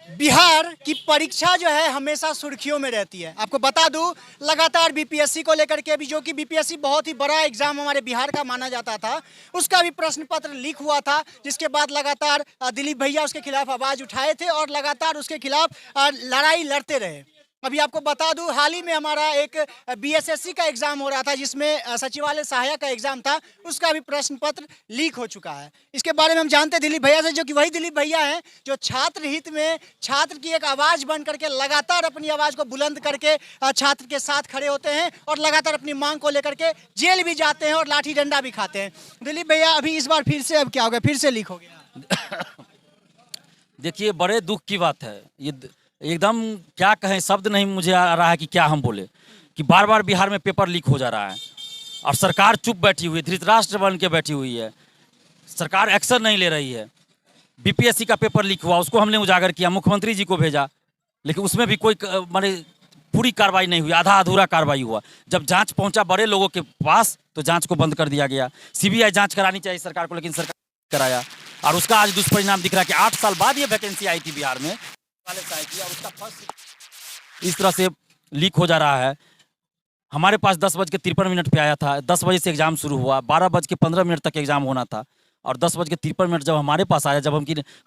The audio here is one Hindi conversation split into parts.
बिहार की परीक्षा जो है हमेशा सुर्खियों में रहती है। आपको बता दूं, लगातार बीपीएससी को लेकर के अभी, जो कि बीपीएससी बहुत ही बड़ा एग्जाम हमारे बिहार का माना जाता था, उसका भी प्रश्न पत्र लीक हुआ था, जिसके बाद लगातार दिलीप भैया उसके खिलाफ आवाज उठाए थे और लगातार उसके खिलाफ लड़ाई लड़ते रहे। अभी आपको बता दूं, हाल ही में हमारा एक बीएसएससी का एग्जाम हो रहा था, जिसमें सचिवालय सहायक का एग्जाम था, उसका भी प्रश्न पत्र लीक हो चुका है। इसके बारे में हम जानते हैं दिलीप भैया से, जो कि वही दिलीप भैया हैं जो छात्र हित में छात्र की एक आवाज बन करके लगातार अपनी आवाज को बुलंद करके छात्र के साथ खड़े होते हैं और लगातार अपनी मांग को लेकर के जेल भी जाते हैं और लाठी डंडा भी खाते हैं। दिलीप भैया, अभी इस बार फिर से अब क्या हो गया, फिर से लीक हो गया? देखिए, बड़े दुख की बात है ये। एकदम क्या कहें, शब्द नहीं मुझे आ रहा है कि क्या हम बोले कि बार बार बिहार में पेपर लीक हो जा रहा है और सरकार चुप बैठी हुई है, धृतराष्ट्र बन के बैठी हुई है। सरकार एक्शन नहीं ले रही है। बीपीएससी का पेपर लीक हुआ, उसको हमने उजागर किया, मुख्यमंत्री जी को भेजा, लेकिन उसमें भी कोई माने पूरी कार्रवाई नहीं हुई, आधा अधूरा कार्रवाई हुआ। जब जांच पहुंचा बड़े लोगों के पास तो जांच को बंद कर दिया गया। सीबीआई जांच करानी चाहिए सरकार को, लेकिन सरकार कराया और उसका आज दुष्परिणाम दिख रहा है कि 8 साल बाद ये वैकेंसी आई थी बिहार में वाले किया, उसका फर्स्ट इस तरह से लीक हो जा रहा है। हमारे पास 10:53 पे आया था, 10 बजे से एग्जाम शुरू हुआ, 12:15 तक एग्जाम होना था और 10:53 जब हमारे पास आया, जब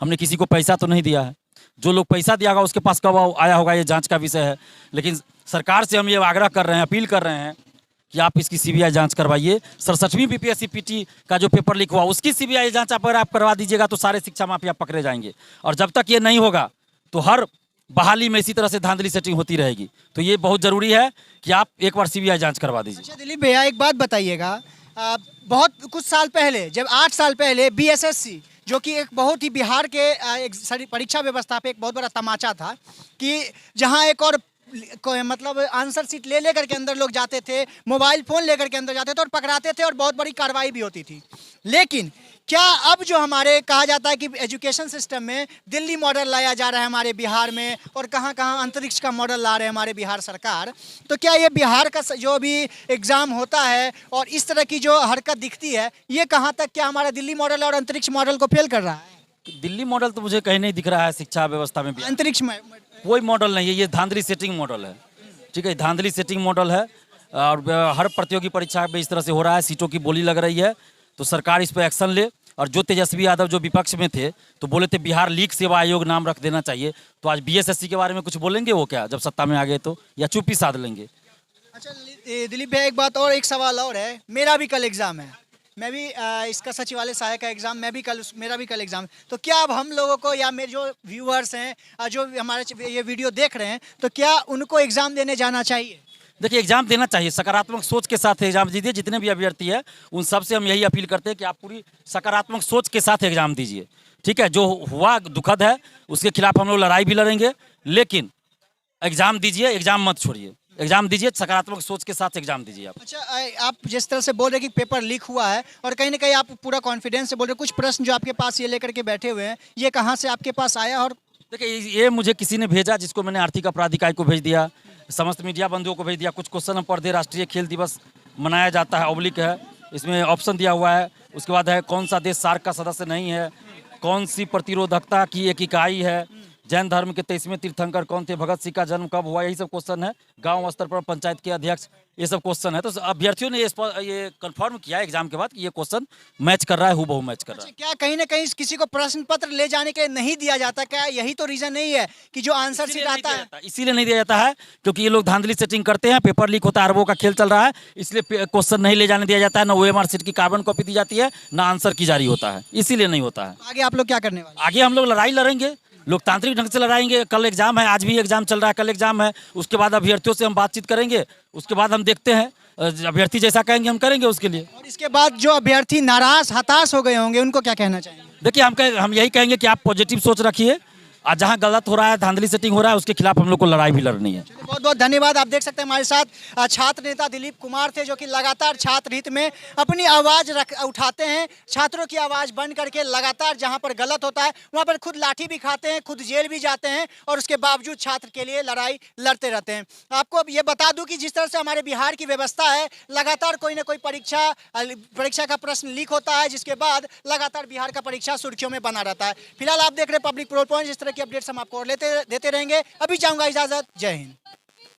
हमने किसी को पैसा तो नहीं दिया है। जो लोग पैसा दिया होगा उसके पास कब आया होगा, ये जांच का विषय है। लेकिन सरकार से हम ये आग्रह कर रहे हैं, अपील कर रहे हैं कि आप इसकी सीबीआई जांच करवाइए। 67वीं बीपीएससी पीटी का जो पेपर लीक हुआ उसकी सीबीआई जांच अगर आप करवा दीजिएगा तो सारे शिक्षा माफिया पकड़े जाएंगे। और जब तक ये नहीं होगा तो हर बहाली में इसी तरह से धांधली सेटिंग होती रहेगी। तो ये बहुत जरूरी है कि आप एक बार सीबीआई जांच करवा दीजिए। अच्छा दिलीप भैया, एक बात बताइएगा, बहुत कुछ साल पहले, जब 8 साल पहले बीएसएससी, जो कि एक बहुत ही बिहार के एक परीक्षा व्यवस्था पे एक बहुत बड़ा तमाचा था, कि जहां एक और मतलब आंसर सीट ले करके अंदर लोग जाते थे, मोबाइल फ़ोन लेकर के अंदर जाते थे और पकड़ाते थे और बहुत बड़ी कार्रवाई भी होती थी। लेकिन क्या अब जो हमारे कहा जाता है कि एजुकेशन सिस्टम में दिल्ली मॉडल लाया जा रहा है हमारे बिहार में, और कहाँ कहाँ अंतरिक्ष का मॉडल ला रहे हैं हमारे बिहार सरकार, तो क्या ये बिहार का जो भी एग्ज़ाम होता है और इस तरह की जो हरकत दिखती है, ये कहाँ तक क्या हमारा दिल्ली मॉडल और अंतरिक्ष मॉडल को फेल कर रहा है? दिल्ली मॉडल तो मुझे कहीं नहीं दिख रहा है शिक्षा व्यवस्था में। अंतरिक्ष में कोई मॉडल नहीं है, ये धांधली सेटिंग मॉडल है। ठीक है, धांधली सेटिंग मॉडल है और हर प्रतियोगी परीक्षा में इस तरह से हो रहा है, सीटों की बोली लग रही है। तो सरकार इस पर एक्शन ले। और जो तेजस्वी यादव जो विपक्ष में थे तो बोले थे बिहार लीक सेवा आयोग नाम रख देना चाहिए, तो आज बीएसएससी के बारे में कुछ बोलेंगे वो क्या, जब सत्ता में आ गए तो, या चुप्पी साध लेंगे? अच्छा दिलीप भाई, एक बात और, एक सवाल और है। मेरा भी कल एग्ज़ाम है, मैं भी इसका सचिवालय सहायक का एग्ज़ाम, मेरा भी कल एग्ज़ाम है। तो क्या अब हम लोगों को, या मेरे जो व्यूअर्स हैं, जो हमारे ये वीडियो देख रहे हैं, तो क्या उनको एग्ज़ाम देने जाना चाहिए? देखिए, एग्जाम देना चाहिए, सकारात्मक सोच के साथ एग्जाम दीजिए। जितने भी अभ्यर्थी है उन सबसे हम यही अपील करते हैं कि आप पूरी सकारात्मक सोच के साथ एग्जाम दीजिए। ठीक है, जो हुआ दुखद है, उसके खिलाफ हम लोग लड़ाई भी लड़ेंगे, लेकिन एग्जाम दीजिए, एग्जाम मत छोड़िए, एग्जाम दीजिए, सकारात्मक सोच के साथ एग्जाम दीजिए आप। अच्छा, आप जिस तरह से बोल रहे हैं कि पेपर लीक हुआ है और कहीं ना कहीं आप पूरा कॉन्फिडेंस से बोल रहे हैं, कुछ प्रश्न जो आपके पास ये लेकर के बैठे हुए हैं, ये कहाँ से आपके पास आया? और देखिए, ये मुझे किसी ने भेजा, जिसको मैंने आर्थिक अपराध इकाई को भेज दिया, समस्त मीडिया बंधुओं को भेज दिया। कुछ क्वेश्चन हम पढ़ दे, राष्ट्रीय खेल दिवस मनाया जाता है, ऑब्लिक है, इसमें ऑप्शन दिया हुआ है। उसके बाद है कौन सा देश सार्क का सदस्य नहीं है, कौन सी प्रतिरोधकता की एक इकाई है, जैन धर्म के 23वें तीर्थंकर कौन थे, भगत सिंह का जन्म कब हुआ, यही सब क्वेश्चन है। गांव स्तर पर पंचायत के अध्यक्ष, ये सब क्वेश्चन है। तो अभ्यर्थियों ने ये कंफर्म किया एग्जाम के बाद कि ये क्वेश्चन मैच कर रहा है, हूबहू मैच कर रहा है। क्या कहीं ना कहीं किसी को प्रश्न पत्र ले जाने के नहीं दिया जाता? क्या यही तो रीजन नहीं है कि जो आंसर सीट आता है? इसीलिए नहीं दिया जाता है क्योंकि ये लोग धांधली सेटिंग करते हैं, पेपर लीक होता है, अरबों का खेल चल रहा है, इसलिए क्वेश्चन नहीं ले जाने दिया जाता है। ना ओएमआर सीट की कार्बन कॉपी दी जाती है, ना आंसर की जारी होता है, इसीलिए नहीं होता है। आगे आप लोग क्या करने वाले? आगे हम लोग लड़ाई लड़ेंगे, लोकतांत्रिक ढंग से लड़ाएंगे। कल एग्जाम है, आज भी एग्जाम चल रहा है, कल एग्जाम है, उसके बाद अभ्यर्थियों से हम बातचीत करेंगे, उसके बाद हम देखते हैं, अभ्यर्थी जैसा कहेंगे हम करेंगे उसके लिए। और इसके बाद जो अभ्यर्थी नाराज हताश हो गए होंगे, उनको क्या कहना चाहेंगे? देखिए, हम यही कहेंगे कि आप पॉजिटिव सोच रखिए, और जहाँ गलत हो रहा है, धांधली सेटिंग हो रहा है, उसके खिलाफ हम लोग को लड़ाई भी लड़नी है। बहुत बहुत धन्यवाद। आप देख सकते हैं हमारे साथ छात्र नेता दिलीप कुमार थे, जो कि लगातार छात्र हित में अपनी आवाज़ उठाते हैं, छात्रों की आवाज़ बन करके लगातार जहां पर गलत होता है वहां पर खुद लाठी भी खाते हैं, खुद जेल भी जाते हैं और उसके बावजूद छात्र के लिए लड़ाई लड़ते रहते हैं। आपको अब ये बता दूं कि जिस तरह से हमारे बिहार की व्यवस्था है, लगातार कोई ना कोई परीक्षा का प्रश्न लीक होता है, जिसके बाद लगातार बिहार का परीक्षा सुर्खियों में बना रहता है। फिलहाल आप देख रहे हैं पब्लिक प्रोल पॉइंट। जिस तरह की अपडेट्स हम आपको और देते रहेंगे। अभी चाहूंगा इजाजत, जय हिंद।